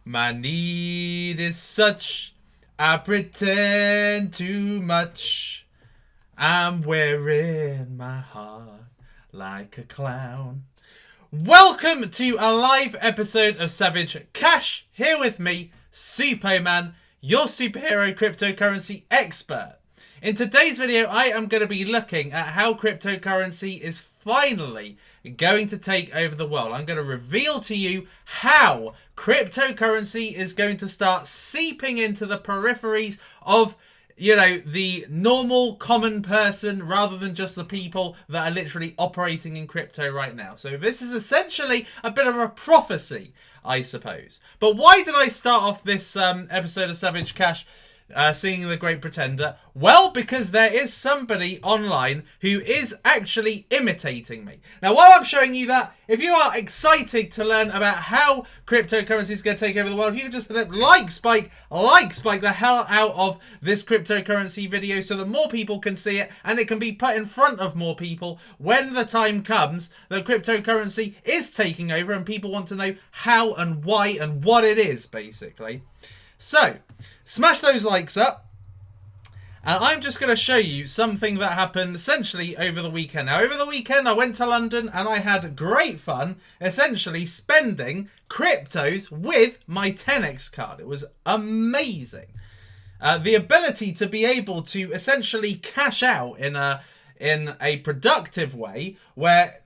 My need is such, I pretend too much. I'm wearing my heart like a clown. Welcome to a live episode of Savage Cash. Here with me, Suppoman, your superhero cryptocurrency expert. In today's video, I am going to be looking at how cryptocurrency is finally going to take over the world. I'm going to reveal to you how cryptocurrency is going to start seeping into the peripheries of, the normal common person rather than just the people that are literally operating in crypto right now. So this is essentially a bit of a prophecy, I suppose. But why did I start off this episode of Savage Cash singing The Great Pretender? Well, because there is somebody online who is actually imitating me. Now, while I'm showing you that, if you are excited to learn about how cryptocurrency is going to take over the world, if you can just like spike the hell out of this cryptocurrency video so that more people can see it and it can be put in front of more people when the time comes that cryptocurrency is taking over and people want to know how and why and what it is, basically. So, smash those likes up. And I'm just going to show you something that happened essentially over the weekend. Now, over the weekend, I went to London and I had great fun essentially spending cryptos with my 10x card. It was amazing. The ability to be able to essentially cash out in a productive way where,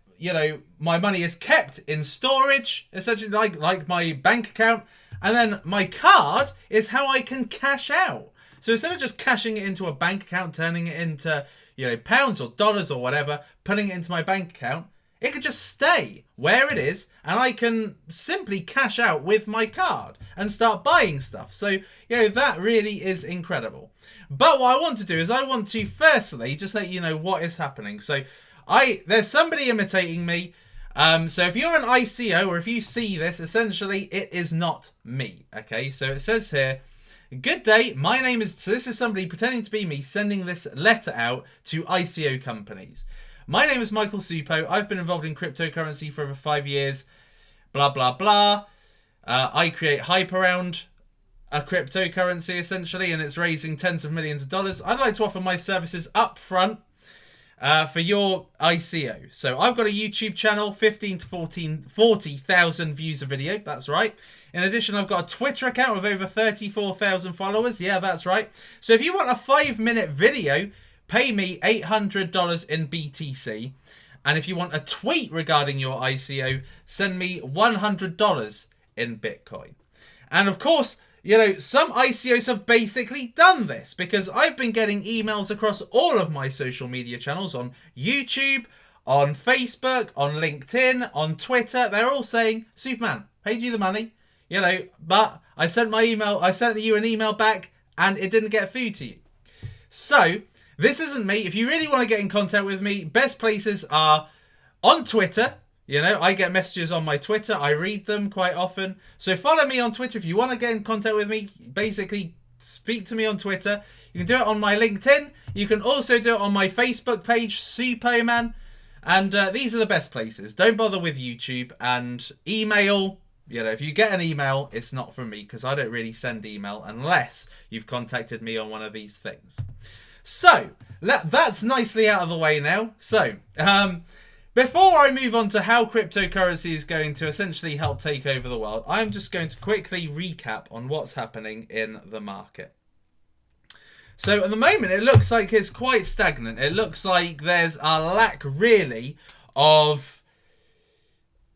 my money is kept in storage, essentially like my bank account. And then my card is how I can cash out. So instead of just cashing it into a bank account, turning it into, pounds or dollars or whatever, putting it into my bank account, it could just stay where it is and I can simply cash out with my card and start buying stuff. So, that really is incredible. But what I want to do is I want to firstly just let you know what is happening. So there's somebody imitating me. So if you're an ICO or if you see this, essentially it is not me. Okay, so it says here, good day, my name is, so this is somebody pretending to be me sending this letter out to ICO companies. My name is Michael Suppo. I've been involved in cryptocurrency for over 5 years, blah, blah, blah. I create hype around a cryptocurrency essentially, and it's raising tens of millions of dollars. I'd like to offer my services up front. For your ICO. So I've got a YouTube channel, 15 to 40,000 views a video. That's right. In addition, I've got a Twitter account with over 34,000 followers. Yeah, that's right. So if you want a 5-minute video, pay me $800 in BTC. And if you want a tweet regarding your ICO, send me $100 in Bitcoin. And of course, some ICOs have basically done this because I've been getting emails across all of my social media channels on YouTube, on Facebook, on LinkedIn, on Twitter. They're all saying, Superman, paid you the money, but I sent you an email back and it didn't get through to you. So this isn't me. If you really want to get in contact with me, best places are on Twitter. I get messages on my Twitter. I read them quite often. So follow me on Twitter. If you want to get in contact with me, basically speak to me on Twitter. You can do it on my LinkedIn. You can also do it on my Facebook page, Suppoman. And these are the best places. Don't bother with YouTube. And email, if you get an email, it's not from me because I don't really send email unless you've contacted me on one of these things. So that's nicely out of the way now. So, before I move on to how cryptocurrency is going to essentially help take over the world, I'm just going to quickly recap on what's happening in the market. So at the moment, it looks like it's quite stagnant. It looks like there's a lack, really, of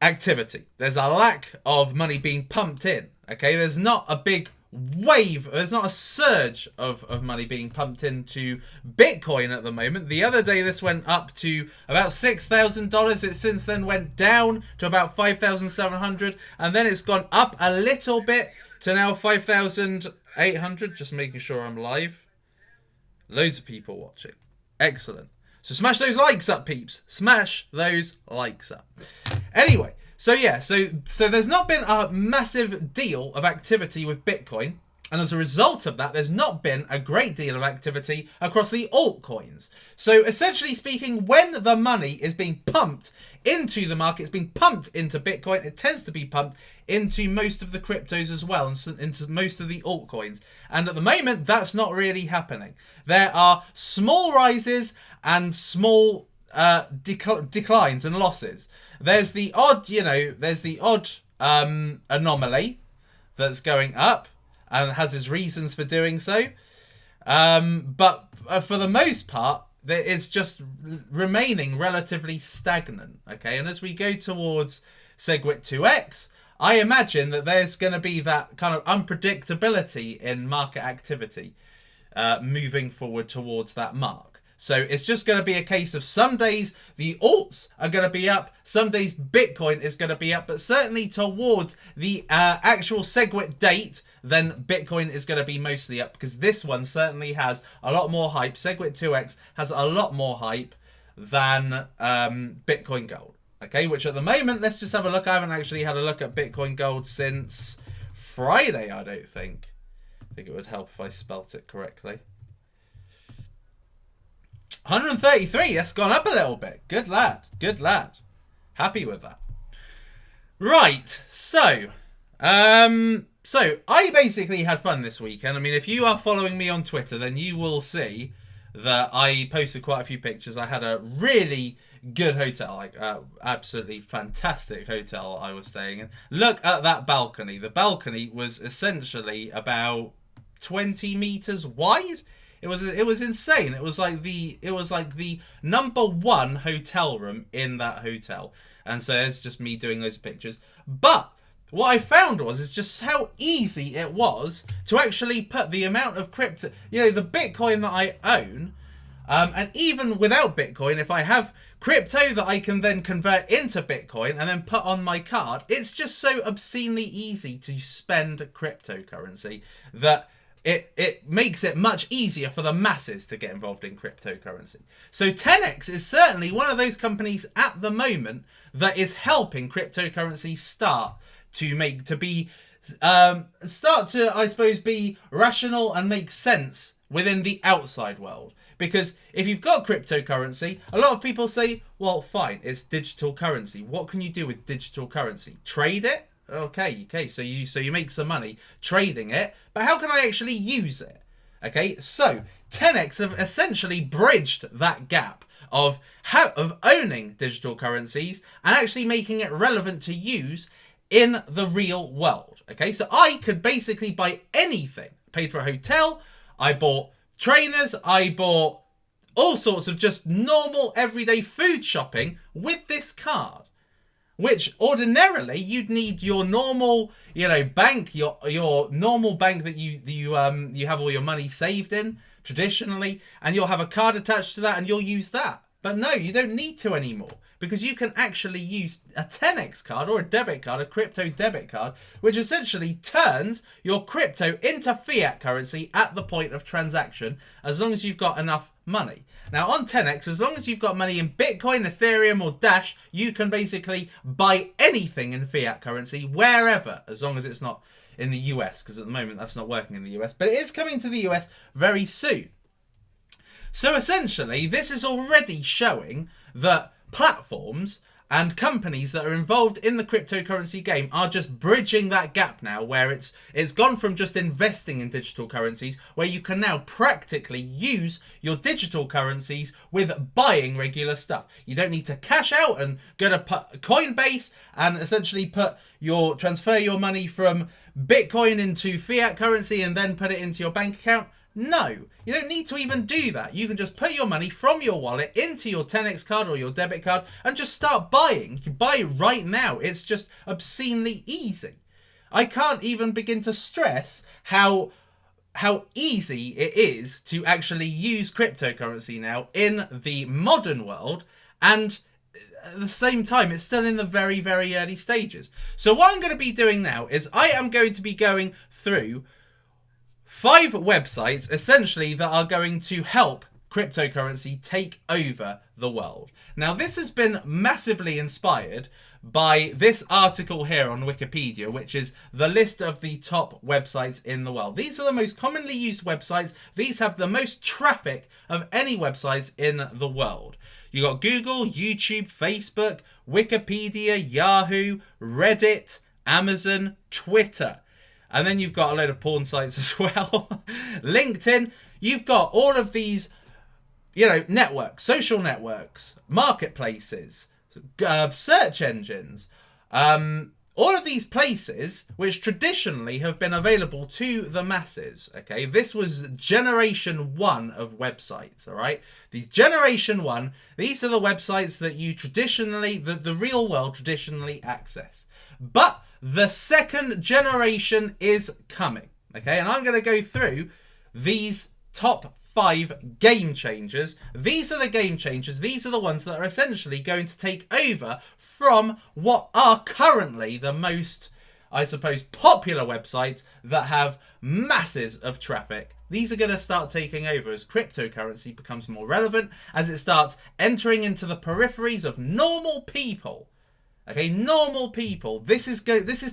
activity. There's a lack of money being pumped in. Okay, there's not a big wave, there's not a surge of money being pumped into Bitcoin at the moment. The other day this went up to about $6,000. It since then went down to about 5,700 and then it's gone up a little bit to now 5,800. Just making sure I'm live. Loads of people watching. Excellent. So smash those likes up, peeps. Smash those likes up. Anyway, so there's not been a massive deal of activity with Bitcoin. And as a result of that, there's not been a great deal of activity across the altcoins. So essentially speaking, when the money is being pumped into the market, it's being pumped into Bitcoin, it tends to be pumped into most of the cryptos as well, and into most of the altcoins. And at the moment, that's not really happening. There are small rises and small declines and losses. There's the odd, anomaly that's going up and has its reasons for doing so. But for the most part, it's just remaining relatively stagnant. Okay, and as we go towards SegWit 2x, I imagine that there's going to be that kind of unpredictability in market activity moving forward towards that mark. So it's just going to be a case of some days the alts are going to be up, some days Bitcoin is going to be up, but certainly towards the actual SegWit date, then Bitcoin is going to be mostly up, because this one certainly has a lot more hype. SegWit 2x has a lot more hype than Bitcoin Gold. Okay, which at the moment, let's just have a look. I haven't actually had a look at Bitcoin Gold since Friday, I don't think. I think it would help if I spelt it correctly. 133, that's gone up a little bit. Good lad, good lad. Happy with that. Right, so I basically had fun this weekend. I mean, if you are following me on Twitter, then you will see that I posted quite a few pictures. I had a really good hotel, like absolutely fantastic hotel I was staying in. Look at that balcony. The balcony was essentially about 20 meters wide. It was insane. It was like the #1 hotel room in that hotel. And so it's just me doing those pictures. But what I found is just how easy it was to actually put the amount of crypto, the Bitcoin that I own, and even without Bitcoin, if I have crypto that I can then convert into Bitcoin and then put on my card, it's just so obscenely easy to spend cryptocurrency that it makes it much easier for the masses to get involved in cryptocurrency. So 10x is certainly one of those companies at the moment that is helping cryptocurrency start to be rational and make sense within the outside world. Because if you've got cryptocurrency, a lot of people say, well, fine, it's digital currency. What can you do with digital currency? Trade it? Okay, so you make some money trading it, but how can I actually use it? Okay, so 10x have essentially bridged that gap of owning digital currencies and actually making it relevant to use in the real world. Okay, so I could basically buy anything. Paid for a hotel, I bought trainers, I bought all sorts of just normal everyday food shopping with this card. Which ordinarily you'd need your normal, bank, your normal bank that you have all your money saved in traditionally, and you'll have a card attached to that and you'll use that. But no, you don't need to anymore, because you can actually use a 10x card or a debit card, a crypto debit card, which essentially turns your crypto into fiat currency at the point of transaction, as long as you've got enough money. Now on 10x, as long as you've got money in Bitcoin, Ethereum or Dash, you can basically buy anything in fiat currency wherever, as long as it's not in the US, because at the moment that's not working in the US, but it is coming to the US very soon. So essentially, this is already showing that platforms and companies that are involved in the cryptocurrency game are just bridging that gap now, where it's gone from just investing in digital currencies, where you can now practically use your digital currencies with buying regular stuff. You don't need to cash out and go to Coinbase and essentially transfer your money from Bitcoin into fiat currency and then put it into your bank account. No, you don't need to even do that. You can just put your money from your wallet into your 10x card or your debit card and just start buying. You can buy right now. It's just obscenely easy. I can't even begin to stress how easy it is to actually use cryptocurrency now in the modern world, and at the same time it's still in the very, very early stages. So what I'm going to be doing now is I am going to be going through 5 websites essentially that are going to help cryptocurrency take over the world. Now this has been massively inspired by this article here on Wikipedia, which is the list of the top websites in the world. These are the most commonly used websites. These have the most traffic of any websites in the world. You got Google, YouTube, Facebook, Wikipedia, Yahoo, Reddit, Amazon, Twitter. And then you've got a load of porn sites as well. LinkedIn. You've got all of these, networks, social networks, marketplaces, search engines, all of these places which traditionally have been available to the masses. Okay, this was generation 1 of websites. All right, these generation 1, these are the websites that you traditionally, the real world traditionally access. But the second generation is coming. Okay, and I'm going to go through these top 5 game changers. These are the game changers. These are the ones that are essentially going to take over from what are currently the most, I suppose, popular websites that have masses of traffic. These are going to start taking over as cryptocurrency becomes more relevant, as it starts entering into the peripheries of normal people. Okay, normal people. This is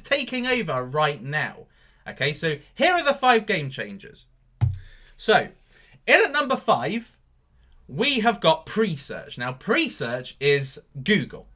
taking over right now. Okay, so here are the 5 game changers. So, in at number 5, we have got pre-search. Now, pre-search is Google.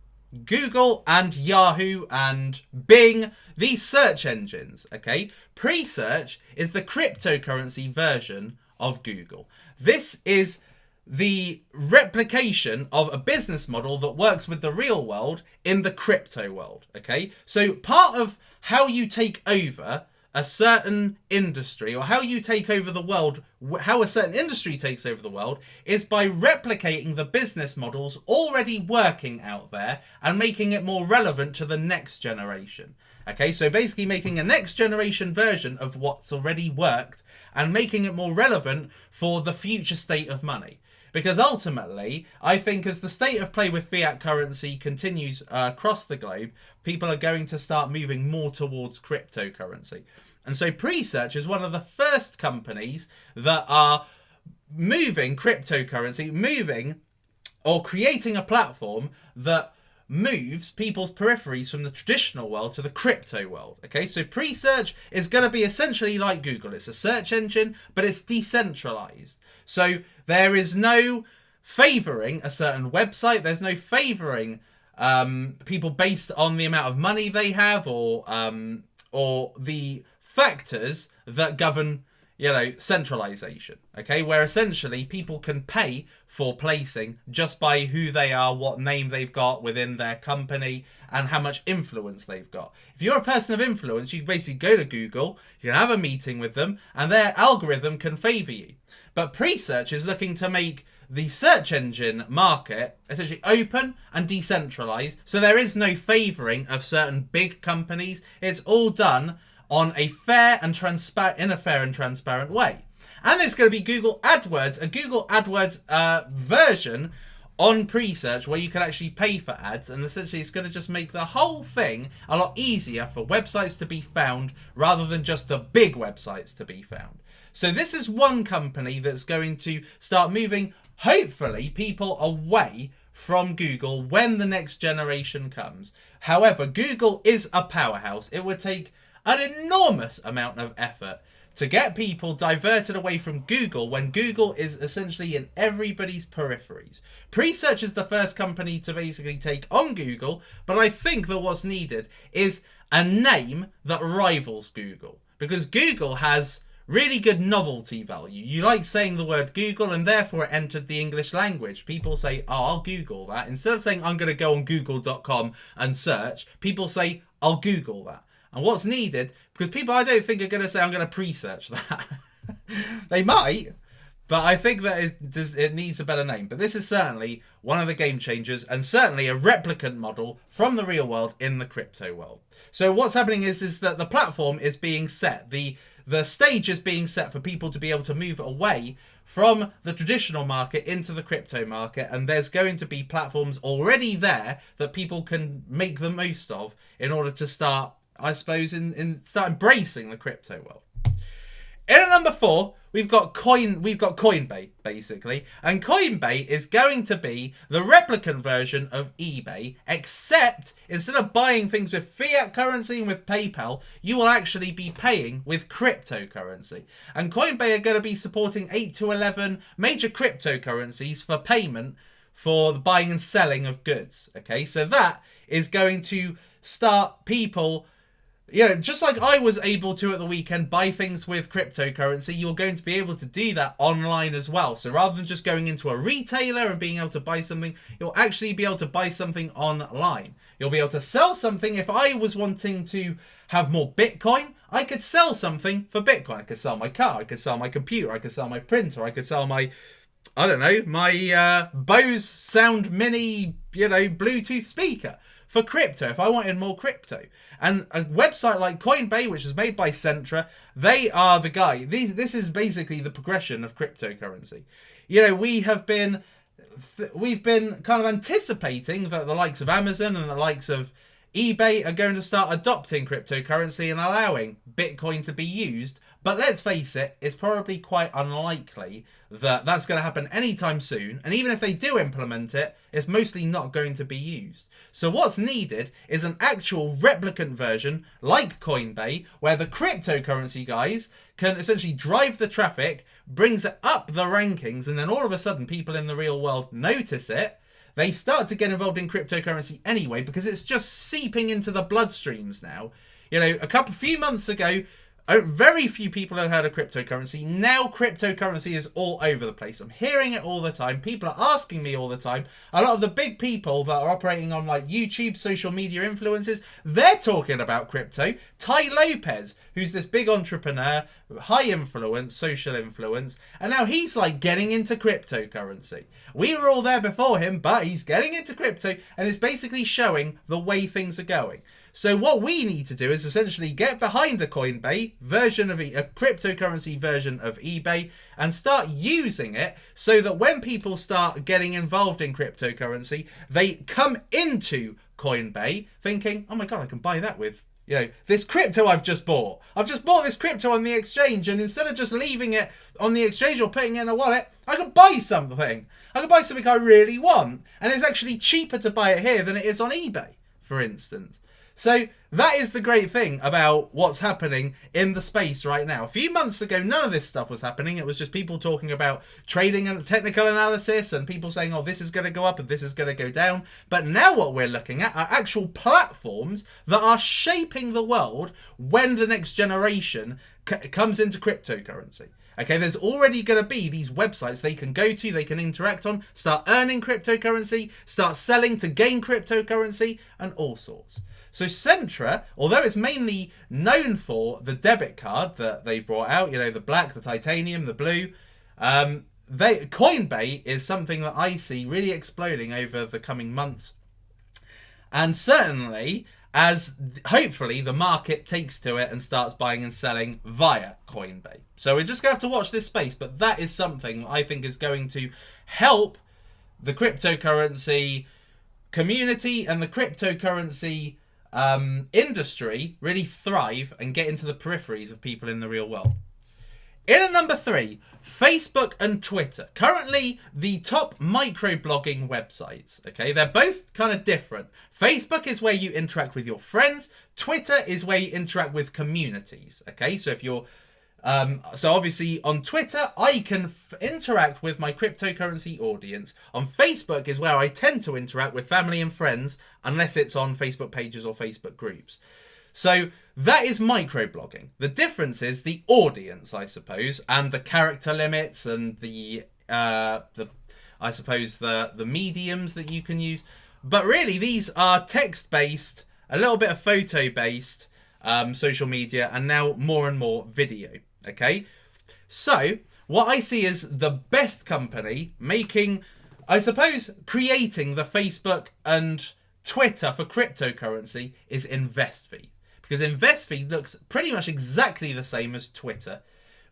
Google and Yahoo and Bing, these search engines, okay? Pre-search is the cryptocurrency version of Google. This is the replication of a business model that works with the real world in the crypto world, okay? So part of how you take over a certain industry, or how you take over the world, how a certain industry takes over the world, is by replicating the business models already working out there and making it more relevant to the next generation. Okay, so basically making a next generation version of what's already worked and making it more relevant for the future state of money. Because ultimately, I think as the state of play with fiat currency continues across the globe, people are going to start moving more towards cryptocurrency. And so Presearch is one of the first companies that are moving cryptocurrency, or creating a platform that moves people's peripheries from the traditional world to the crypto world. Okay, so Presearch is going to be essentially like Google. It's a search engine, but it's decentralized. So there is no favoring a certain website. There's no favoring people based on the amount of money they have, or the factors that govern, centralization. Okay, where essentially people can pay for placing just by who they are, what name they've got within their company, and how much influence they've got. If you're a person of influence, you can basically go to Google, you can have a meeting with them, and their algorithm can favor you. But Presearch is looking to make the search engine market essentially open and decentralized, so there is no favoring of certain big companies. It's all done on a fair and transparent way. And there's going to be Google AdWords, a Google AdWords version on Presearch where you can actually pay for ads, and essentially it's going to just make the whole thing a lot easier for websites to be found rather than just the big websites to be found. So this is one company that's going to start moving, hopefully, people away from Google when the next generation comes. However, Google is a powerhouse. It would take an enormous amount of effort to get people diverted away from Google when Google is essentially in everybody's peripheries. Presearch is the first company to basically take on Google, but I think that what's needed is a name that rivals Google, because Google has really good novelty value. You like saying the word Google, and therefore it entered the English language. People say, oh, I'll Google that. Instead of saying, I'm going to go on google.com and search, people say, I'll Google that. And what's needed, because people I don't think are going to say, I'm going to pre-search that. They might, but I think that it needs a better name. But this is certainly one of the game changers, and certainly a replicant model from the real world in the crypto world. So what's happening is that the platform is being set. The stage is being set for people to be able to move away from the traditional market into the crypto market, and there's going to be platforms already there that people can make the most of in order to start, I suppose, start embracing the crypto world. In at number 4, we've got Coinbase, basically. And Coinbase is going to be the replicant version of eBay, except instead of buying things with fiat currency and with PayPal, you will actually be paying with cryptocurrency. And Coinbase are going to be supporting 8 to 11 major cryptocurrencies for payment for the buying and selling of goods. Okay, so that is going to start people... Yeah, just like I was able to at the weekend buy things with cryptocurrency, you're going to be able to do that online as well. So rather than just going into a retailer and being able to buy something, you'll actually be able to buy something online. You'll be able to sell something. If I was wanting to have more Bitcoin, I could sell something for Bitcoin. I could sell my car, I could sell my computer, I could sell my printer, I could sell my... I don't know, my Bose Sound Mini, Bluetooth speaker for crypto if I wanted more crypto. And a website like Coinbase, which is made by Centra, they are the guy. This is basically the progression of cryptocurrency. We've been kind of anticipating that the likes of Amazon and the likes of eBay are going to start adopting cryptocurrency and allowing Bitcoin to be used. But let's face it, it's probably quite unlikely that that's going to happen anytime soon. And even if they do implement it, it's mostly not going to be used. So what's needed is an actual replicant version like Coinbase, where the cryptocurrency guys can essentially drive the traffic, brings it up the rankings, and then all of a sudden people in the real world notice it. They start to get involved in cryptocurrency anyway because it's just seeping into the bloodstreams now. A few months ago, very few people had heard of cryptocurrency. Now cryptocurrency is all over the place. I'm hearing it all the time. People are asking me all the time. A lot of the big people that are operating on like YouTube, social media influencers, they're talking about crypto. Tai Lopez, who's this big entrepreneur, high influence, social influence, and now he's like getting into cryptocurrency. We were all there before him, but he's getting into crypto and it's basically showing the way things are going. So what we need to do is essentially get behind a Coinbase version of a cryptocurrency version of eBay and start using it so that when people start getting involved in cryptocurrency, they come into Coinbase thinking, oh my God, I can buy that with, this crypto I've just bought. I've just bought this crypto on the exchange, and instead of just leaving it on the exchange or putting it in a wallet, I can buy something. I can buy something I really want. And it's actually cheaper to buy it here than it is on eBay, for instance. So that is the great thing about what's happening in the space right now. A few months ago, none of this stuff was happening. It was just people talking about trading and technical analysis and people saying, oh, this is going to go up and this is going to go down. But now what we're looking at are actual platforms that are shaping the world when the next generation comes into cryptocurrency. Okay, there's already going to be these websites they can go to, they can interact on, start earning cryptocurrency, start selling to gain cryptocurrency, and all sorts. So Centra, although it's mainly known for the debit card that they brought out, the black, the titanium, the blue, Coinbase is something that I see really exploding over the coming months. And certainly, as hopefully the market takes to it and starts buying and selling via Coinbase. So we're just going to have to watch this space, but that is something I think is going to help the cryptocurrency community and the cryptocurrency industry really thrive and get into the peripheries of people in the real world. In at number 3, Facebook and Twitter. Currently the top microblogging websites. Okay, they're both kind of different. Facebook is where you interact with your friends. Twitter is where you interact with communities. Okay, so if you're so obviously on Twitter, I can interact with my cryptocurrency audience. On Facebook is where I tend to interact with family and friends, unless it's on Facebook pages or Facebook groups. So that is microblogging. The difference is the audience, I suppose, and the character limits and the mediums that you can use. But really, these are text-based, a little bit of photo-based social media, and now more and more video. Okay, so what I see is the best company making, I suppose, creating the Facebook and Twitter for cryptocurrency is InvestFeed. Because InvestFeed looks pretty much exactly the same as Twitter,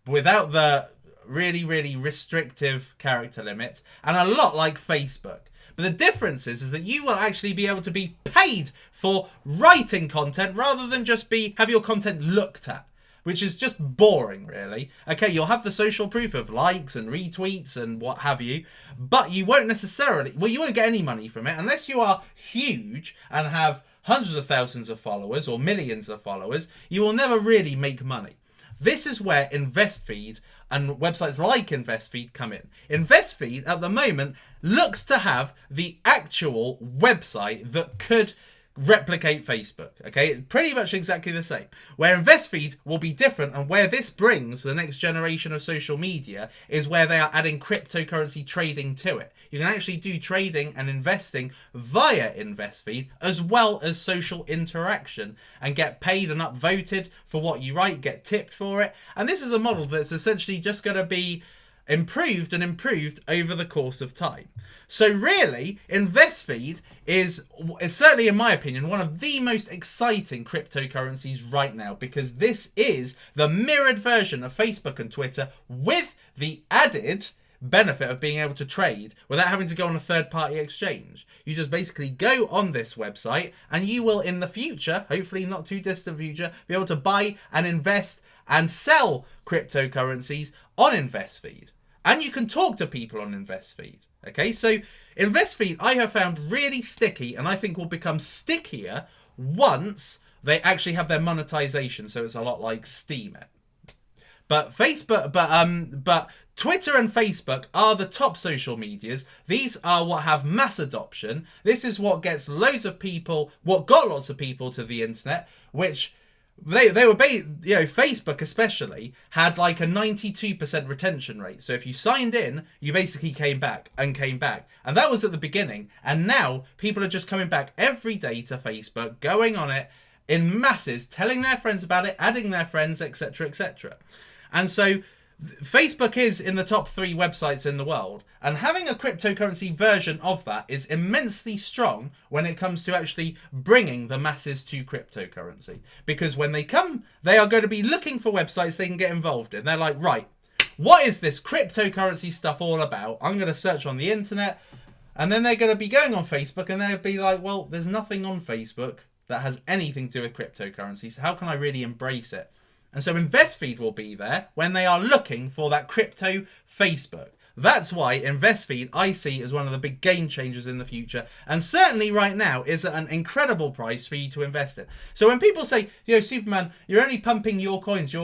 but without the really, really restrictive character limits, and a lot like Facebook. But the difference is that you will actually be able to be paid for writing content rather than just have your content looked at. which is just boring, really. Okay, you'll have the social proof of likes and retweets and what have you, but you won't necessarily, well, you won't get any money from it unless you are huge and have hundreds of thousands of followers or millions of followers. You will never really make money. This is where InvestFeed and websites like InvestFeed come in. InvestFeed at the moment looks to have the actual website that could replicate Facebook. Okay, it's pretty much exactly the same. Where InvestFeed will be different, and where this brings the next generation of social media is where they are adding cryptocurrency trading to it. You can actually do trading and investing via InvestFeed as well as social interaction and get paid and upvoted for what you write, get tipped for it. And this is a model that's essentially just going to be improved and improved over the course of time. So really, InvestFeed is certainly, in my opinion, one of the most exciting cryptocurrencies right now, because this is the mirrored version of Facebook and Twitter with the added benefit of being able to trade without having to go on a third-party exchange. You just basically go on this website and you will, in the future, hopefully not too distant future, be able to buy and invest and sell cryptocurrencies on InvestFeed. And you can talk to people on InvestFeed. Okay, so InvestFeed I have found really sticky, and I think will become stickier once they actually have their monetization. So it's a lot like Steam. But Twitter and Facebook are the top social medias. These are what have mass adoption. This is what gets loads of people, what got lots of people to the internet, which they were, Facebook especially had like a 92% retention rate. So if you signed in, you basically came back. And that was at the beginning. And now people are just coming back every day to Facebook, going on it in masses, telling their friends about it, adding their friends, etc., etc. And so Facebook is in the top 3 websites in the world, and having a cryptocurrency version of that is immensely strong when it comes to actually bringing the masses to cryptocurrency. Because when they come, they are going to be looking for websites they can get involved in. They're like, right, what is this cryptocurrency stuff all about? I'm going to search on the internet, and then they're going to be going on Facebook, and they'll be like, well, there's nothing on Facebook that has anything to do with cryptocurrency, so how can I really embrace it? And so InvestFeed will be there when they are looking for that crypto Facebook. That's why InvestFeed I see as one of the big game changers in the future, and certainly right now is at an incredible price for you to invest in. So when people say, Suppoman, you're only pumping your coins,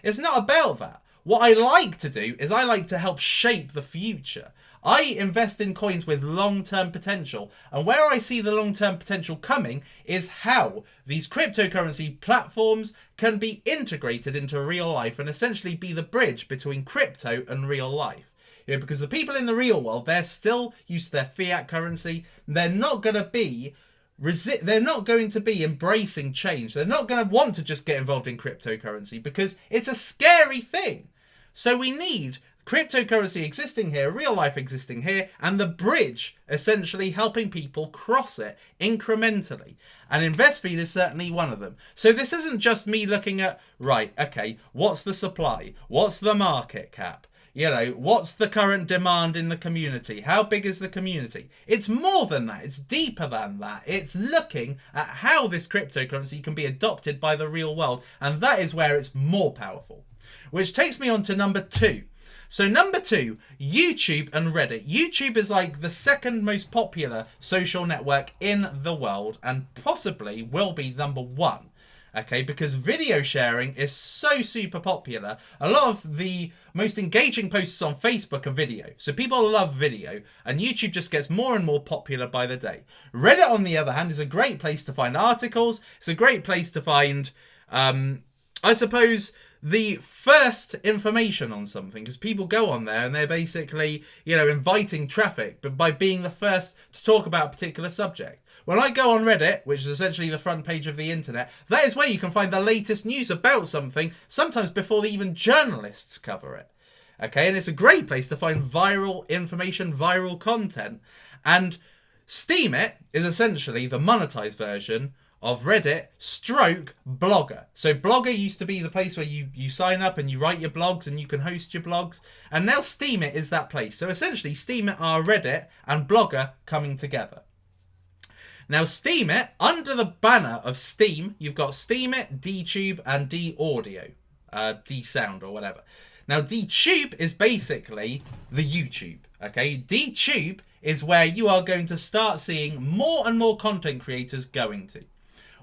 it's not about that. What I like to do is I like to help shape the future. I invest in coins with long-term potential, and where I see the long-term potential coming is how these cryptocurrency platforms can be integrated into real life and essentially be the bridge between crypto and real life. Because the people in the real world, they're still used to their fiat currency. They're not going to be embracing change. They're not going to want to just get involved in cryptocurrency because it's a scary thing. So we need cryptocurrency existing here, real life existing here, and the bridge essentially helping people cross it incrementally. And InvestFeed is certainly one of them. So this isn't just me looking at, right, okay, what's the supply? What's the market cap? What's the current demand in the community? How big is the community? It's more than that. It's deeper than that. It's looking at how this cryptocurrency can be adopted by the real world. And that is where it's more powerful. Which takes me on to number 2. So number 2, YouTube and Reddit. YouTube is like the second most popular social network in the world and possibly will be number 1. Okay, because video sharing is so super popular. A lot of the most engaging posts on Facebook are video. So people love video, and YouTube just gets more and more popular by the day. Reddit, on the other hand, is a great place to find articles. It's a great place to find, I suppose, the first information on something, because people go on there and they're basically, inviting traffic, but by being the first to talk about a particular subject. When I go on Reddit, which is essentially the front page of the internet, that is where you can find the latest news about something, sometimes before even journalists cover it. Okay, and it's a great place to find viral information, viral content. And Steemit is essentially the monetized version of Reddit stroke Blogger. So Blogger used to be the place where you sign up and you write your blogs and you can host your blogs. And now Steemit is that place. So essentially Steemit are Reddit and Blogger coming together. Now Steemit, under the banner of Steam, you've got Steemit, DTube and D-Audio. D-Sound or whatever. Now, D-Tube is basically the YouTube, okay? D-Tube is where you are going to start seeing more and more content creators going to.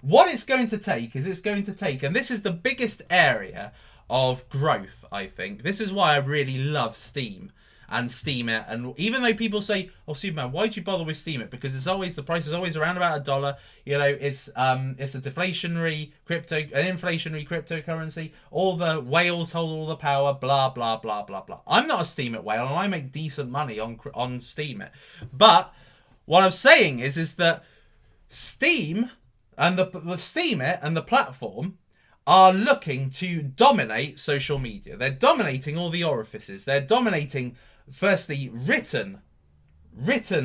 What it's going to take is and this is the biggest area of growth, I think. This is why I really love Steam and Steam It. And even though people say, oh, Superman, why'd you bother with Steam It? Because the price is always around about $1. You know, it's a inflationary cryptocurrency. All the whales hold all the power, blah, blah, blah, blah, blah. I'm not a Steam It whale, and I make decent money on Steam It. But what I'm saying is that Steam and the Steam It and the platform are looking to dominate social media. They're dominating all the orifices. They're dominating, firstly, written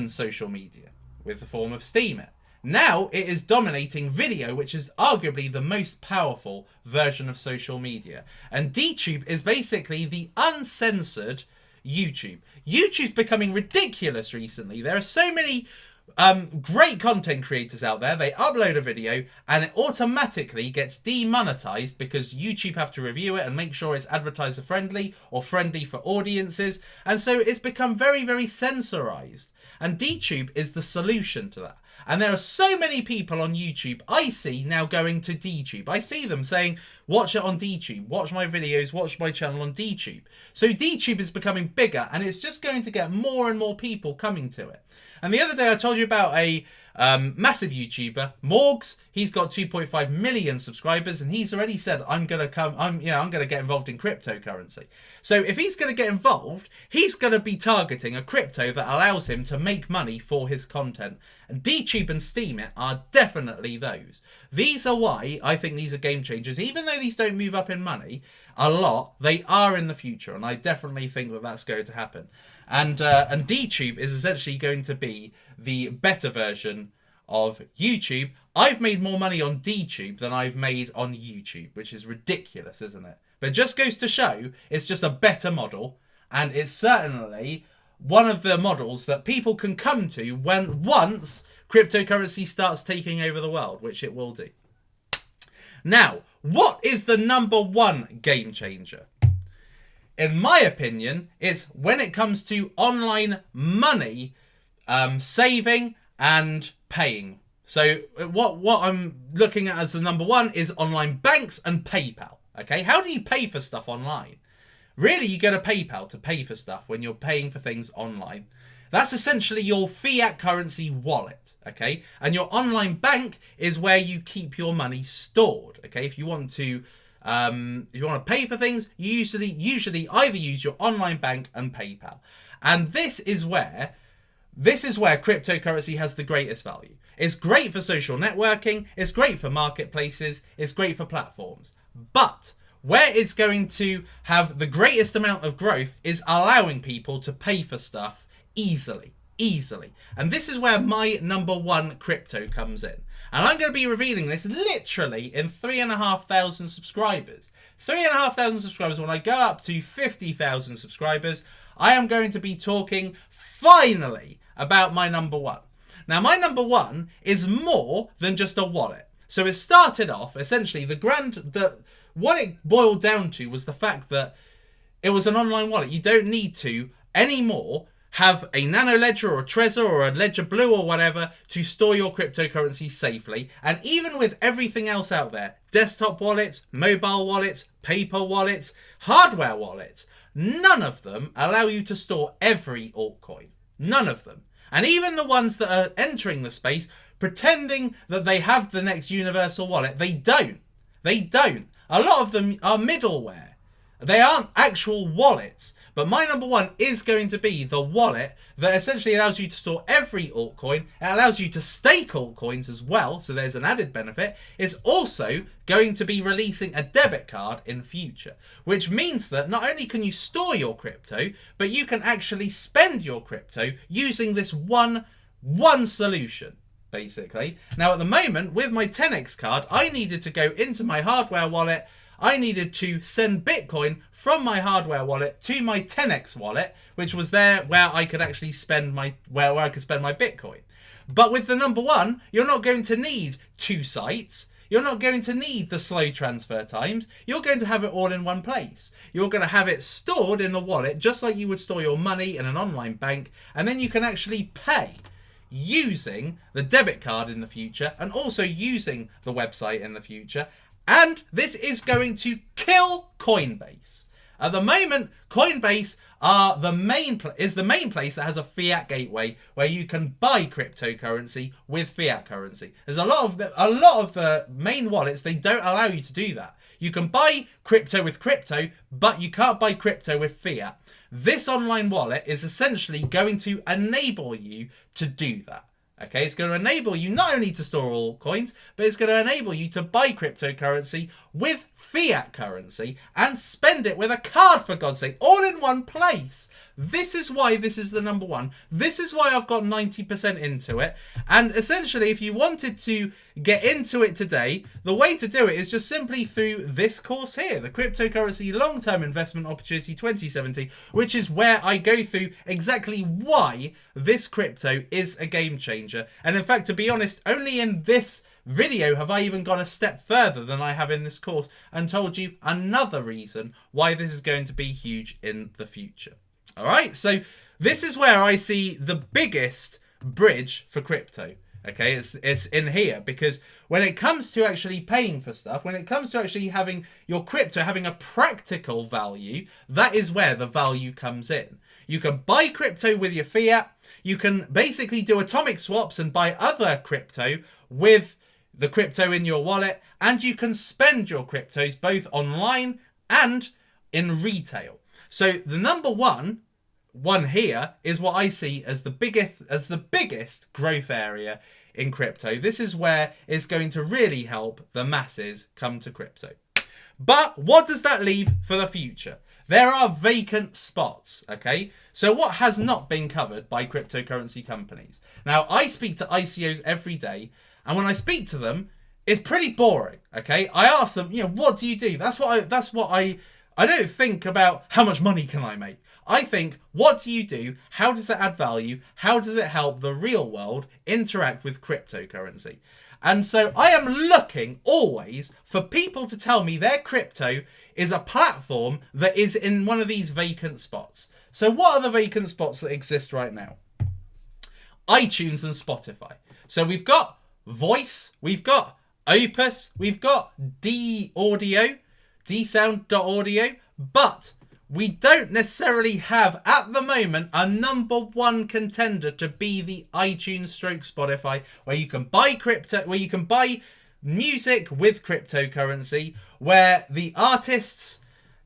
social media with the form of Steam It. Now it is dominating video, which is arguably the most powerful version of social media. And DTube is basically the uncensored YouTube. YouTube's becoming ridiculous recently. There are so many great content creators out there. They upload a video and it automatically gets demonetized because YouTube have to review it and make sure it's advertiser friendly or friendly for audiences. And so it's become very, very censorized. And DTube is the solution to that. And there are so many people on YouTube I see now going to DTube. I see them saying, watch it on DTube, watch my videos, watch my channel on DTube. So DTube is becoming bigger and it's just going to get more and more people coming to it. And the other day I told you about a massive YouTuber, Morgs. He's got 2.5 million subscribers and he's already said, I'm going to get involved in cryptocurrency. So if he's going to get involved, he's going to be targeting a crypto that allows him to make money for his content. And DTube and Steam It are definitely those. These are why I think these are game changers. Even though these don't move up in money a lot, they are in the future. And I definitely think that that's going to happen. And DTube is essentially going to be the better version of YouTube. I've made more money on DTube than I've made on YouTube, which is ridiculous, isn't it? But it just goes to show it's just a better model. And it's certainly one of the models that people can come to once cryptocurrency starts taking over the world, which it will do. Now, what is the number one game changer? In my opinion, it's when it comes to online money saving and paying. So what I'm looking at as the number one is online banks and PayPal. Okay, how do you pay for stuff online? Really, you go to PayPal to pay for stuff when you're paying for things online. That's essentially your fiat currency wallet, okay? And your online bank is where you keep your money stored, okay? If you want to pay for things, you usually either use your online bank and PayPal. And this is where cryptocurrency has the greatest value. It's great for social networking, it's great for marketplaces, it's great for platforms. But where it's going to have the greatest amount of growth is allowing people to pay for stuff easily. And this is where my number one crypto comes in. And I'm going to be revealing this literally in 3,500 subscribers. 3,500 subscribers. When I go up to 50,000 subscribers, I am going to be talking finally about my number one. Now, my number one is more than just a wallet. So it started off, essentially, what it boiled down to was the fact that it was an online wallet. You don't need to anymore have a Nano Ledger or a Trezor or a Ledger Blue or whatever to store your cryptocurrency safely. And even with everything else out there, desktop wallets, mobile wallets, paper wallets, hardware wallets, none of them allow you to store every altcoin. None of them. And even the ones that are entering the space, pretending that they have the next universal wallet, they don't. A lot of them are middleware. They aren't actual wallets. But my number one is going to be the wallet that essentially allows you to store every altcoin. It allows you to stake altcoins as well, so there's an added benefit. It's also going to be releasing a debit card in future, which means that not only can you store your crypto, but you can actually spend your crypto using this one solution, basically. Now, at the moment, with my 10x card, I needed to go into my hardware wallet. I needed to send Bitcoin from my hardware wallet to my 10x wallet, which was there where I could actually spend where I could spend my Bitcoin. But with the number one, you're not going to need two sites. you're not going to need the slow transfer times. You're going to have it all in one place. You're going to have it stored in the wallet, just like you would store your money in an online bank, and then you can actually pay using the debit card in the future and also using the website in the future. And this is going to kill Coinbase. At the moment, Coinbase is the main place that has a fiat gateway where you can buy cryptocurrency with fiat currency. There's a lot of the main wallets, they don't allow you to do that. You can buy crypto with crypto, but you can't buy crypto with fiat. This online wallet is essentially going to enable you to do that. Okay, it's going to enable you not only to store all coins, but it's going to enable you to buy cryptocurrency with fiat currency and spend it with a card, for God's sake, all in one place. This is why this is the number one. This is why I've got 90% into it. And essentially, if you wanted to get into it today, the way to do it is just simply through this course here, the Cryptocurrency Long-Term Investment Opportunity 2017, which is where I go through exactly why this crypto is a game changer. And in fact, to be honest, only in this video have I even gone a step further than I have in this course and told you another reason why this is going to be huge in the future. All right, so this is where I see the biggest bridge for crypto. Okay, it's in here, because when it comes to actually paying for stuff, when it comes to actually having your crypto having a practical value, that is where the value comes in. You can buy crypto with your fiat. You can basically do atomic swaps and buy other crypto with the crypto in your wallet, and you can spend your cryptos both online and in retail. So the number one here is what I see as the biggest growth area in crypto. This is where it's going to really help the masses come to crypto. But what does that leave for the future? There are vacant spots, okay? So what has not been covered by cryptocurrency companies? Now, I speak to ICOs every day, and when I speak to them, it's pretty boring, okay? I ask them, what do you do? I don't think about how much money can I make. I think, what do you do? How does it add value? How does it help the real world interact with cryptocurrency? And so I am looking always for people to tell me their crypto is a platform that is in one of these vacant spots. So what are the vacant spots that exist right now? iTunes and Spotify. So we've got Voice, we've got Opus, we've got dsound.audio, but we don't necessarily have at the moment a number one contender to be the iTunes stroke Spotify, where you can buy crypto, where you can buy music with cryptocurrency, where the artists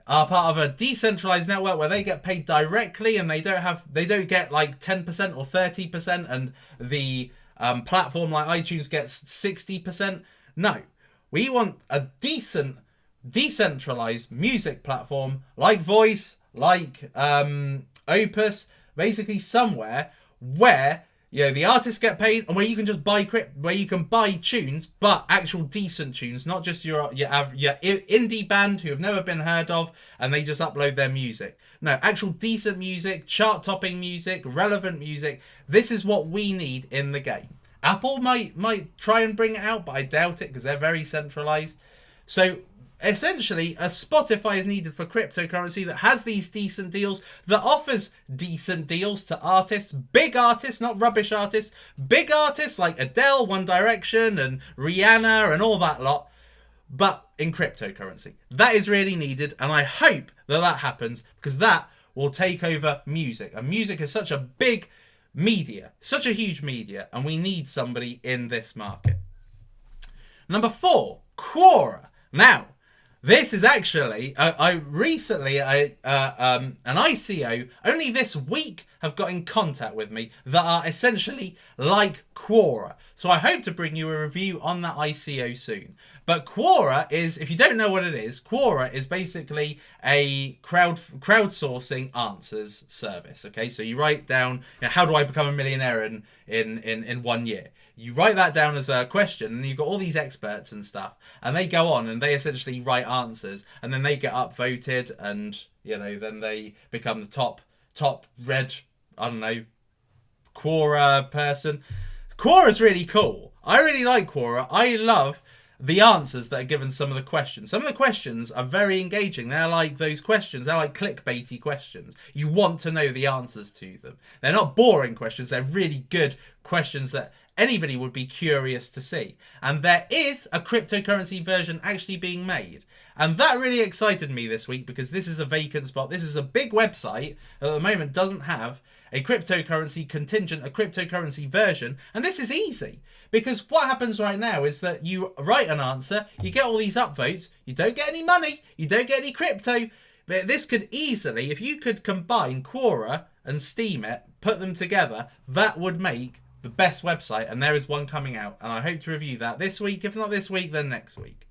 are part of a decentralized network where they get paid directly and they don't get like 10% or 30%, and the platform like iTunes gets 60%. No, we want a decent decentralized music platform like Voice, like Opus, basically somewhere where the artists get paid and where you can just buy where you can buy tunes, but actual decent tunes, not just your indie band who have never been heard of and they just upload their music. No, actual decent music, chart-topping music, relevant music. This is what we need in the game. Apple might try and bring it out, but I doubt it because they're very centralized. So essentially, a Spotify is needed for cryptocurrency that has these decent deals, that offers decent deals to artists, big artists, not rubbish artists, big artists like Adele, One Direction, and Rihanna, and all that lot, but in cryptocurrency. That is really needed, and I hope that happens, because that will take over music. And music is such a big media, such a huge media, and we need somebody in this market. Number 4, Quora. Now, this is actually, an ICO only this week have got in contact with me that are essentially like Quora. So I hope to bring you a review on that ICO soon. But Quora is, if you don't know what it is, Quora is basically a crowdsourcing answers service. Okay, so you write down, how do I become a millionaire in 1 year? You write that down as a question, and you've got all these experts and stuff, and they go on and they essentially write answers, and then they get upvoted, and then they become the top red, Quora person. Quora is really cool. I really like Quora. I love the answers that are given some of the questions. Some of the questions are very engaging. They're like those questions. They're like clickbaity questions. You want to know the answers to them. They're not boring questions. They're really good questions that anybody would be curious to see. And there is a cryptocurrency version actually being made. And that really excited me this week because this is a vacant spot. This is a big website that at the moment doesn't have a cryptocurrency contingent, a cryptocurrency version. And this is easy. Because what happens right now is that you write an answer, you get all these upvotes, you don't get any money, you don't get any crypto. But this could easily, if you could combine Quora and Steemit, put them together, that would make the best website. And there is one coming out. And I hope to review that this week. If not this week, then next week.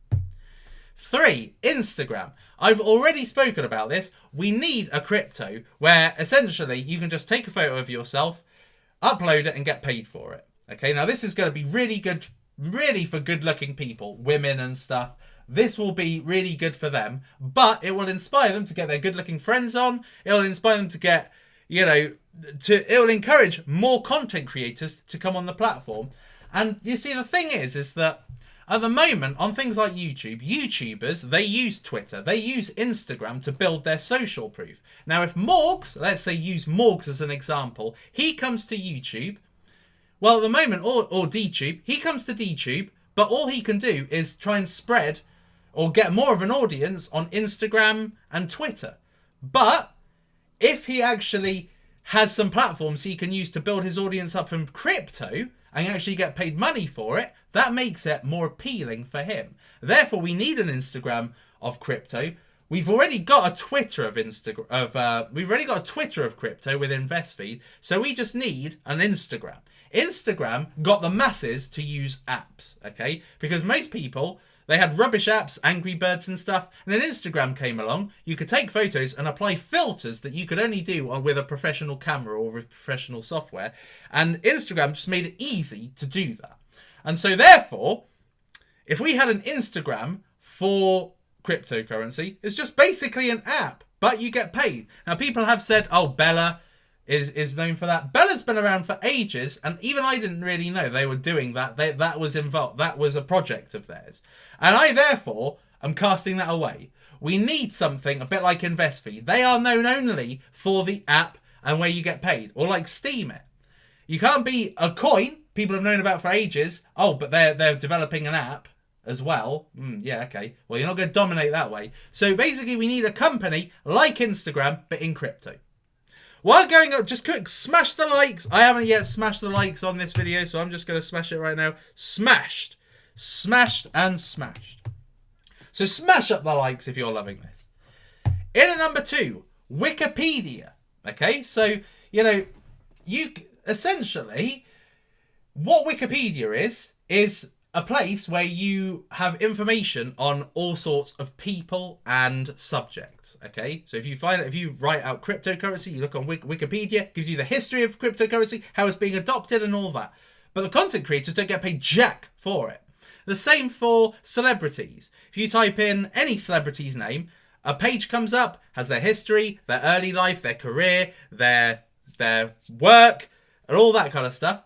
3, Instagram. I've already spoken about this. We need a crypto where essentially you can just take a photo of yourself, upload it and get paid for it. Okay, now this is going to be really good, really for good-looking people, women and stuff. This will be really good for them, but it will inspire them to get their good-looking friends on. It will inspire them to get, it will encourage more content creators to come on the platform. And you see, the thing is that at the moment, on things like YouTube, YouTubers, they use Twitter, they use Instagram to build their social proof. Now, if Morgs, let's say use Morgs as an example, he comes to YouTube. Well, at the moment, or DTube, he comes to DTube, but all he can do is try and spread or get more of an audience on Instagram and Twitter. But if he actually has some platforms he can use to build his audience up from crypto and actually get paid money for it, that makes it more appealing for him. Therefore, we need an Instagram of crypto. We've already got a Twitter of we've already got a Twitter of crypto with InvestFeed, so we just need an Instagram. Instagram got the masses to use apps, okay? Because most people, they had rubbish apps, Angry Birds and stuff, and then Instagram came along. You could take photos and apply filters that you could only do with a professional camera or with professional software, and Instagram just made it easy to do that. And so therefore, if we had an Instagram for cryptocurrency, it's just basically an app, but you get paid. Now, people have said, oh, Bella is known for that. Bella's been around for ages, and even I didn't really know they were doing that. That was involved. That was a project of theirs. And I, therefore, am casting that away. We need something a bit like InvestFeed. They are known only for the app and where you get paid, or like Steemit. You can't be a coin people have known about for ages. Oh, but they're developing an app as well. Yeah, okay. Well, you're not going to dominate that way. So basically, we need a company like Instagram, but in crypto. While going up, just quick, smash the likes. I haven't yet smashed the likes on this video, so I'm just going to smash it right now. Smashed. Smashed and smashed. So smash up the likes if you're loving this. In at number 2, Wikipedia. Okay, so, you essentially, what Wikipedia is a place where you have information on all sorts of people and subjects. Okay, so if you write out cryptocurrency, you look on Wikipedia, gives you the history of cryptocurrency, how it's being adopted and all that. But the content creators don't get paid jack for it. The same for celebrities. If you type in any celebrity's name, a page comes up, has their history, their early life, their career, their work, and all that kind of stuff.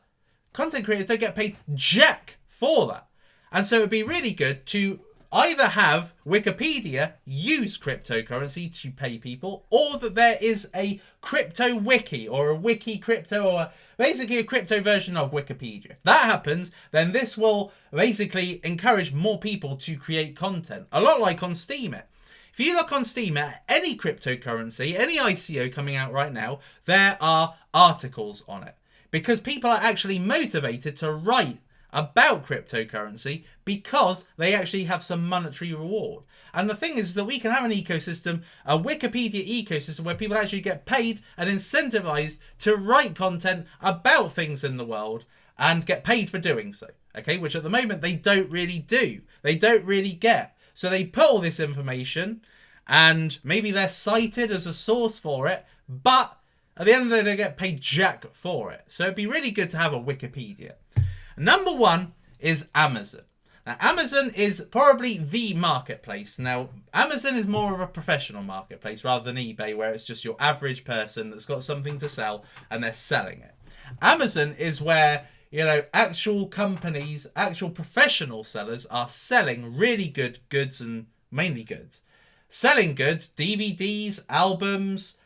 Content creators don't get paid jack for that. And so it'd be really good to either have Wikipedia use cryptocurrency to pay people, or that there is a crypto wiki or a wiki crypto, or basically a crypto version of Wikipedia. If that happens, then this will basically encourage more people to create content. A lot like on Steemit. If you look on Steemit, any cryptocurrency, any ICO coming out right now, there are articles on it. Because people are actually motivated to write about cryptocurrency because they actually have some monetary reward. And the thing is that we can have an ecosystem, a Wikipedia ecosystem, where people actually get paid and incentivized to write content about things in the world and get paid for doing so. Okay, which at the moment they don't really do. They don't really get. So they put all this information and maybe they're cited as a source for it, but at the end of the day, they get paid jack for it. So it'd be really good to have a Wikipedia. Number 1 is Amazon. Now, Amazon is probably the marketplace. Now, Amazon is more of a professional marketplace rather than eBay, where it's just your average person that's got something to sell and they're selling it. Amazon is where you know, actual companies, actual professional sellers are selling really good goods, and mainly goods. Selling goods, DVDs, albums,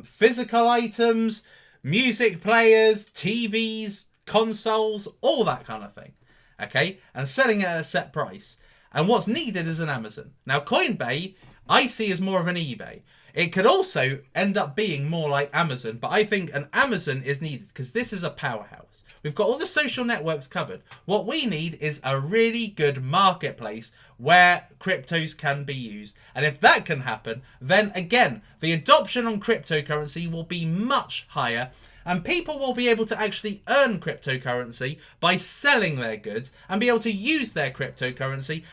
physical items, music players, TVs, consoles, all that kind of thing. Okay? And selling it at a set price. And what's needed is an Amazon. Now, Coinbase, I see as more of an eBay. It could also end up being more like Amazon, but I think an Amazon is needed because this is a powerhouse. We've got all the social networks covered. What we need is a really good marketplace where cryptos can be used. And if that can happen, then again, the adoption on cryptocurrency will be much higher, and people will be able to actually earn cryptocurrency by selling their goods and be able to use their cryptocurrency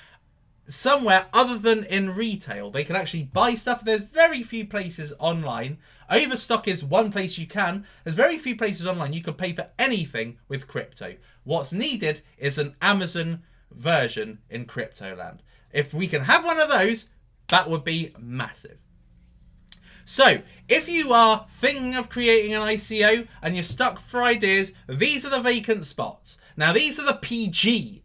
somewhere other than in retail. They can actually buy stuff. There's very few places online. Overstock is one place you can. There's very few places online you can pay for anything with crypto. What's needed is an Amazon version in crypto land. If we can have one of those, that would be massive. So, if you are thinking of creating an ICO and you're stuck for ideas, these are the vacant spots. Now, these are the PG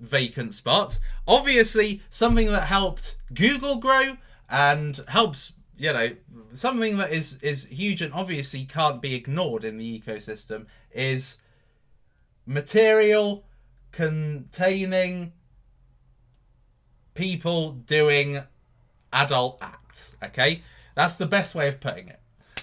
vacant spots. Obviously, something that helped Google grow and helps, you know, something that is huge and obviously can't be ignored in the ecosystem is material containing people doing adult acts. Okay, that's the best way of putting it.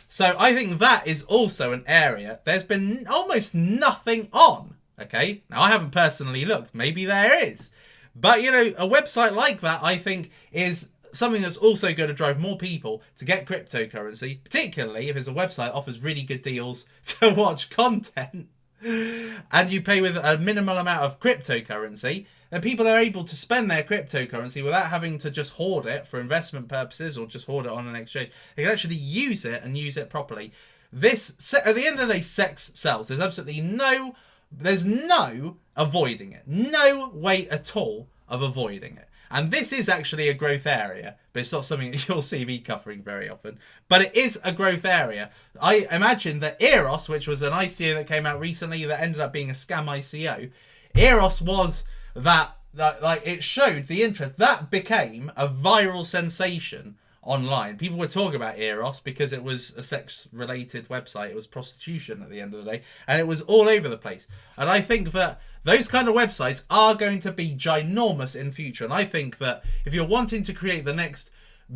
So I think that is also an area there's been almost nothing on. Okay, now I haven't personally looked, maybe there is, but you know, a website like that I think is something that's also going to drive more people to get cryptocurrency, particularly if it's a website that offers really good deals to watch content and you pay with a minimal amount of cryptocurrency, then people are able to spend their cryptocurrency without having to just hoard it for investment purposes or just hoard it on an exchange. They can actually use it and use it properly. This, at the end of the day, sex sells. There's no avoiding it. No way at all of avoiding it. And this is actually a growth area, but it's not something that you'll see me covering very often. But it is a growth area. I imagine that Eros, which was an ICO that came out recently that ended up being a scam ICO, Eros was that like it showed the interest. That became a viral sensation online. People were talking about Eros because it was a sex-related website. It was prostitution at the end of the day, and it was all over the place. And I think that those kind of websites are going to be ginormous in future. And I think that if you're wanting to create the next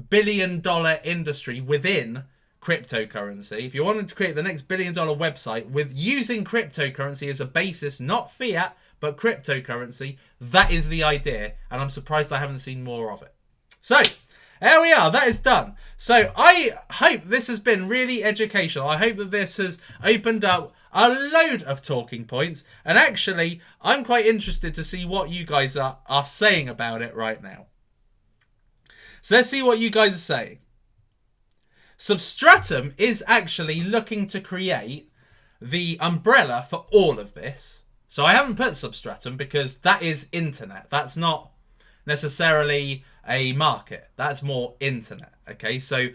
billion-dollar industry within cryptocurrency, if you're wanting to create the next billion-dollar website with using cryptocurrency as a basis, not fiat, but cryptocurrency, that is the idea. And I'm surprised I haven't seen more of it. So, there we are. That is done. So I hope this has been really educational. I hope that this has opened up a load of talking points. And actually, I'm quite interested to see what you guys are saying about it right now. So let's see what you guys are saying. Substratum is actually looking to create the umbrella for all of this. So I haven't put Substratum because that is internet. That's not necessarily a market. That's more internet. Okay, so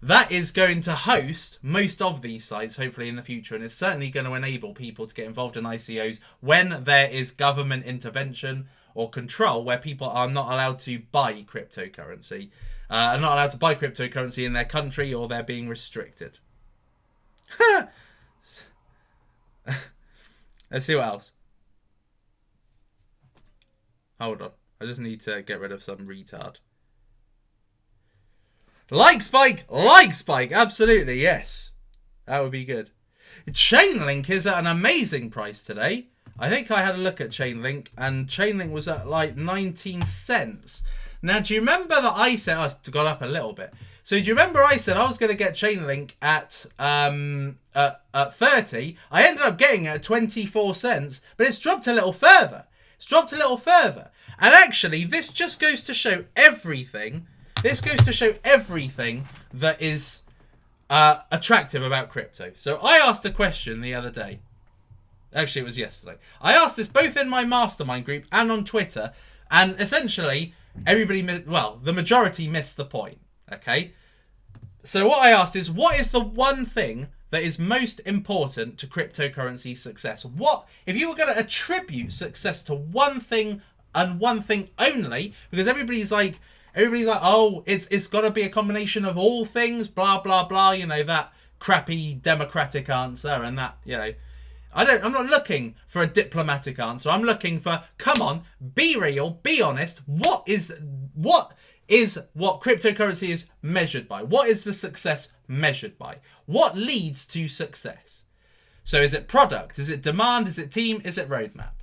that is going to host most of these sites hopefully in the future, and it's certainly going to enable people to get involved in ICOs when there is government intervention or control where people are not allowed to buy cryptocurrency, are not allowed to buy cryptocurrency in their country, or they're being restricted. Let's see what else. Hold on. I just need to get rid of some retard. Like Spike! Like Spike! Absolutely, yes. That would be good. Chainlink is at an amazing price today. I think I had a look at Chainlink, and Chainlink was at like 19 cents. Now, do you remember that I said... Oh, it's gone up a little bit. So, do you remember I said I was going to get Chainlink at 30? I ended up getting it at 24 cents, but it's dropped a little further. It's dropped a little further. And actually, this just goes to show everything. This goes to show everything that is attractive about crypto. So I asked a question the other day. Actually, it was yesterday. I asked this both in my mastermind group and on Twitter. And essentially, the majority missed the point. Okay? So what I asked is, what is the one thing that is most important to cryptocurrency success? What, if you were going to attribute success to one thing and one thing only, because everybody's like, oh, it's got to be a combination of all things, blah, blah, blah, you know, that crappy democratic answer and that, you know. I'm not looking for a diplomatic answer. I'm looking for, come on, be real, be honest. What is what cryptocurrency is measured by? What is the success measured by? What leads to success? So is it product? Is it demand? Is it team? Is it roadmap?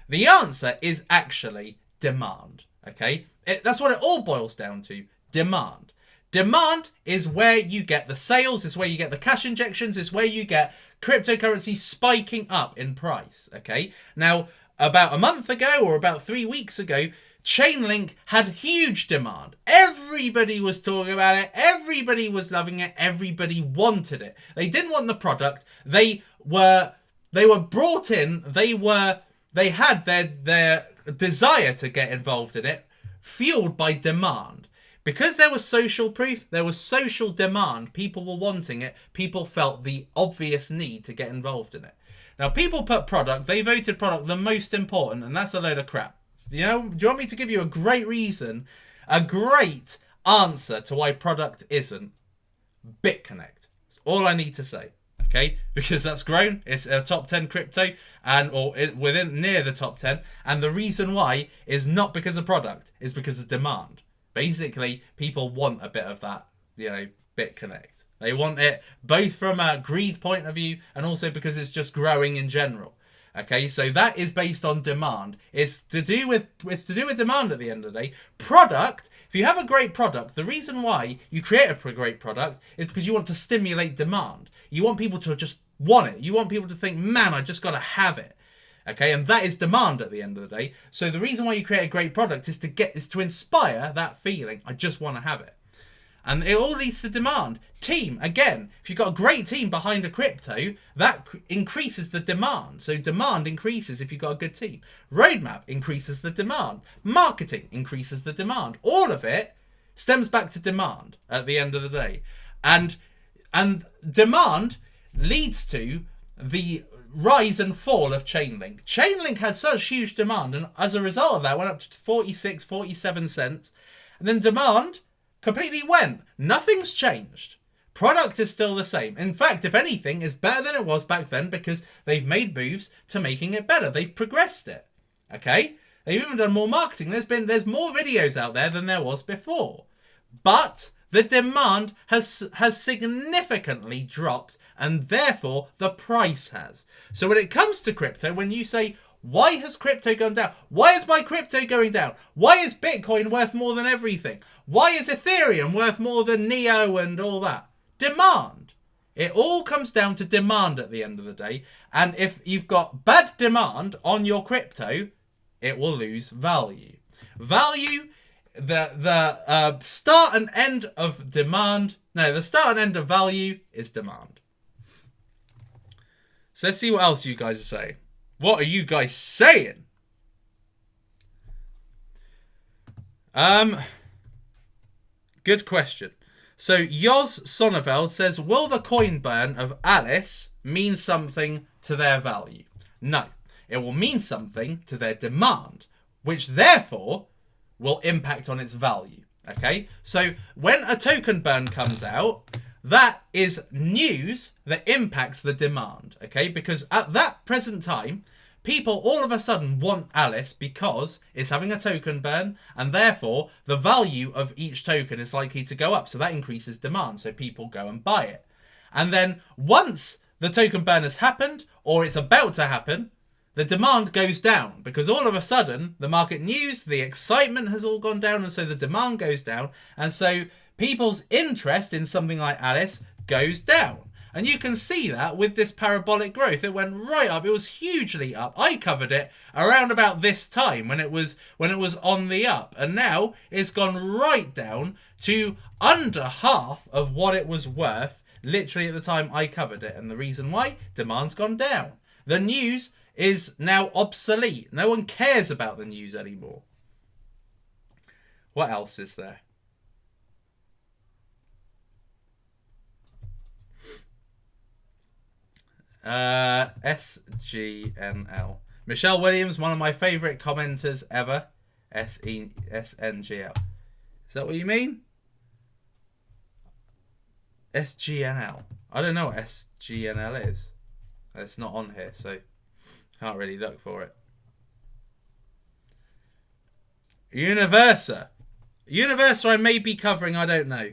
The answer is actually demand. Okay? That's what it all boils down to. Demand. Demand is where you get the sales, is where you get the cash injections, is where you get cryptocurrency spiking up in price. Okay? Now, about a month ago or about 3 weeks ago, Chainlink had huge demand. Everybody was talking about it. Everybody was loving it. Everybody wanted it. They didn't want the product. They were brought in. They had their desire to get involved in it, fueled by demand. Because there was social proof, there was social demand. People were wanting it. People felt the obvious need to get involved in it. Now, people put product. They voted product the most important, and that's a load of crap. You know, do you want me to give you a great reason, a great answer to why product isn't? BitConnect. That's all I need to say. Okay, because that's grown. It's a top 10 crypto, within near the top 10. And the reason why is not because of product, it's because of demand. Basically, people want a bit of that, you know, BitConnect. They want it both from a greed point of view and also because it's just growing in general. Okay, so that is based on demand. It's to do with demand at the end of the day. Product, if you have a great product, the reason why you create a great product is because you want to stimulate demand. You want people to just want it. You want people to think, man, I just got to have it. Okay, and that is demand at the end of the day. So the reason why you create a great product is to inspire that feeling. I just want to have it. And it all leads to demand. Team, again, if you've got a great team behind a crypto, that increases the demand. So demand increases if you've got a good team. Roadmap increases the demand. Marketing increases the demand. All of it stems back to demand at the end of the day. And demand leads to the rise and fall of Chainlink. Chainlink had such huge demand, and as a result of that, went up to 46, 47 cents. And then demand completely went. Nothing's changed. Product is still the same. In fact, if anything, it's better than it was back then because they've made moves to making it better. They've progressed it. Okay? They've even done more marketing. There's more videos out there than there was before. But the demand has significantly dropped, and therefore the price has. So when it comes to crypto, when you say, why has crypto gone down? Why is my crypto going down? Why is Bitcoin worth more than everything? Why is Ethereum worth more than Neo and all that? Demand. It all comes down to demand at the end of the day. And if you've got bad demand on your crypto, it will lose value. Value, the start and end of demand. No, the start and end of value is demand. So let's see what else you guys are saying. What are you guys saying? Good question. So Yoz Sonneveld says, will the coin burn of Alice mean something to their value? No. It will mean something to their demand, which therefore will impact on its value. Okay? So when a token burn comes out, that is news that impacts the demand. Okay? Because at that present time, people all of a sudden want Alice because it's having a token burn, and therefore the value of each token is likely to go up. So that increases demand. So people go and buy it. And then once the token burn has happened, or it's about to happen, the demand goes down because all of a sudden the market news, the excitement has all gone down, and so the demand goes down. And so people's interest in something like Alice goes down. And you can see that with this parabolic growth. It went right up. It was hugely up. I covered it around about this time when it was on the up. And now it's gone right down to under half of what it was worth literally at the time I covered it. And the reason why? Demand's gone down. The news is now obsolete. No one cares about the news anymore. What else is there? SGNL. Michelle Williams, one of my favourite commenters ever. SNGL. Is that what you mean? SGNL. I don't know what SGNL is. It's not on here, so can't really look for it. Universa. Universa I may be covering, I don't know.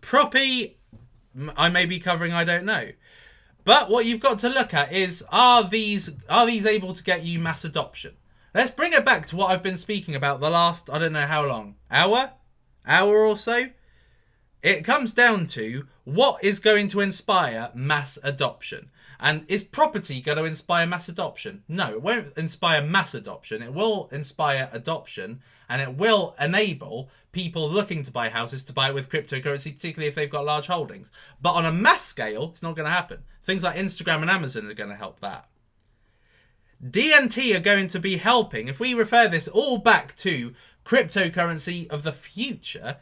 Proppy I may be covering, I don't know. But what you've got to look at is, are these able to get you mass adoption? Let's bring it back to what I've been speaking about the last, I don't know how long, hour or so. It comes down to what is going to inspire mass adoption. And is property going to inspire mass adoption? No, it won't inspire mass adoption. It will inspire adoption, and it will enable people looking to buy houses to buy it with cryptocurrency, particularly if they've got large holdings. But on a mass scale, it's not going to happen. Things like Instagram and Amazon are going to help that. DNT are going to be helping. If we refer this all back to cryptocurrency of the future,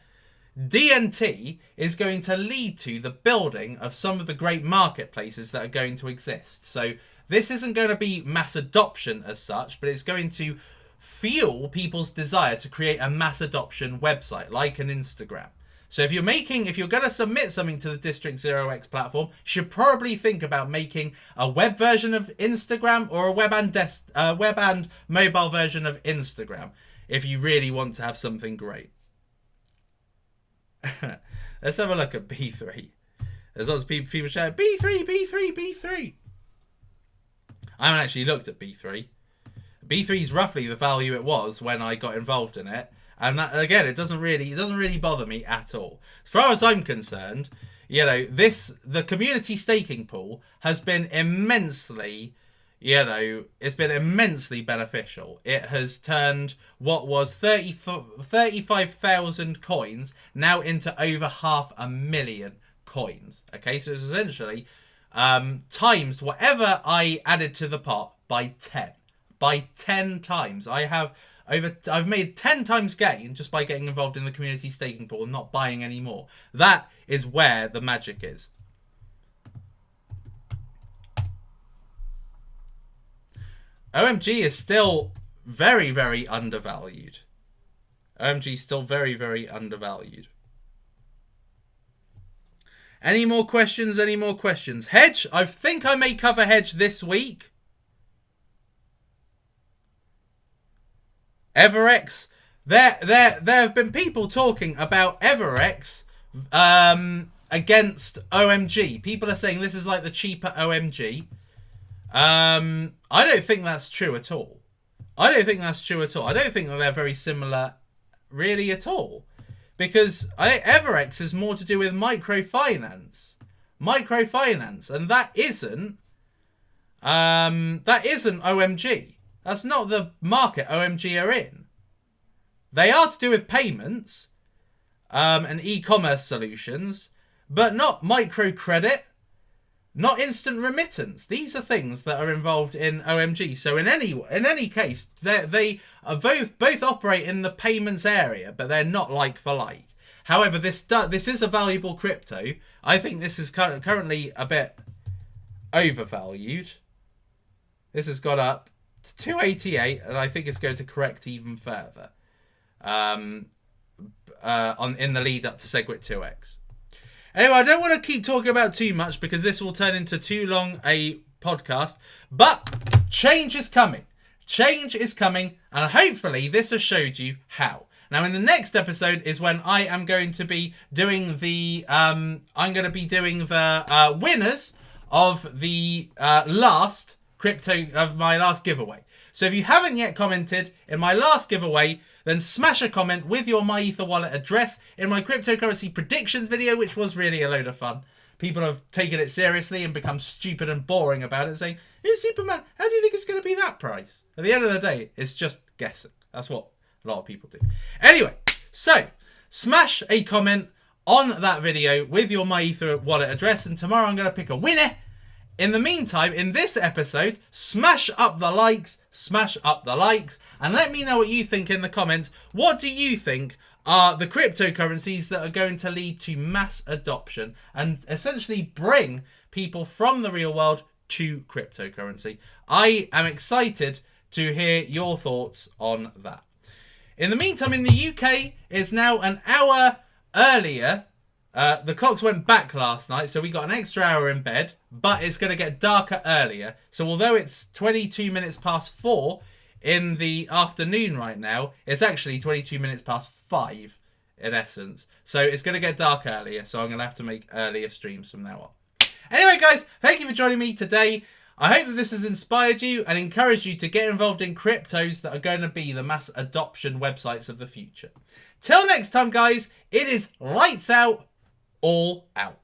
DNT is going to lead to the building of some of the great marketplaces that are going to exist. So this isn't going to be mass adoption as such, but it's going to fuel people's desire to create a mass adoption website like an Instagram. So if you're going to submit something to the District 0x platform, you should probably think about making a web version of Instagram or a web and mobile version of Instagram if you really want to have something great. Let's have a look at B3. There's lots of people shouting, B3, B3, B3. I haven't actually looked at B3. B3 is roughly the value it was when I got involved in it. And that, again, it doesn't really bother me at all. As far as I'm concerned, you know, the community staking pool has been immensely, it's been immensely beneficial. It has turned what was 35,000 coins now into over 500,000 coins. Okay, so it's essentially times whatever I added to the pot by 10. By 10 times. I've made 10 times gain just by getting involved in the community staking pool and not buying any more. That is where the magic is. OMG is still very, very undervalued. OMG is still very, very undervalued. Any more questions? Any more questions? Hedge? I think I may cover Hedge this week. Everex. There have been people talking about Everex against OMG. People are saying this is like the cheaper OMG. I don't think that's true at all. I don't think that they're very similar really at all. Because Everex is more to do with microfinance. And that isn't OMG. That's not the market OMG are in. They are to do with payments and e-commerce solutions, but not microcredit, not instant remittance. These are things that are involved in OMG. So in any case, they are both operate in the payments area, but they're not like for like. However, this is a valuable crypto. I think this is currently a bit overvalued. This has got up to 288, and I think it's going to correct even further in the lead up to Segwit 2x. Anyway, I don't want to keep talking about too much because this will turn into too long a podcast, but change is coming. Change is coming, and hopefully this has showed you how. Now, in the next episode is when I am going to be doing the winners of the last my last giveaway. So if you haven't yet commented in my last giveaway, then smash a comment with your MyEther wallet address in my cryptocurrency predictions video, which was really a load of fun. People have taken it seriously and become stupid and boring about it, saying, "Hey, Superman, how do you think it's going to be that price?" At the end of the day, it's just guessing. That's what a lot of people do. Anyway, so smash a comment on that video with your MyEther wallet address, and tomorrow I'm going to pick a winner. In the meantime, in this episode, smash up the likes, and let me know what you think in the comments. What do you think are the cryptocurrencies that are going to lead to mass adoption and essentially bring people from the real world to cryptocurrency. I am excited to hear your thoughts on that. In the meantime, in the UK, it's now an hour earlier. The clocks went back last night, so we got an extra hour in bed, but it's going to get darker earlier. So although it's 22 minutes past 4 in the afternoon right now, it's actually 22 minutes past 5 in essence. So it's going to get dark earlier, so I'm going to have to make earlier streams from now on. Anyway, guys, thank you for joining me today. I hope that this has inspired you and encouraged you to get involved in cryptos that are going to be the mass adoption websites of the future. Till next time, guys, it is lights out, all out.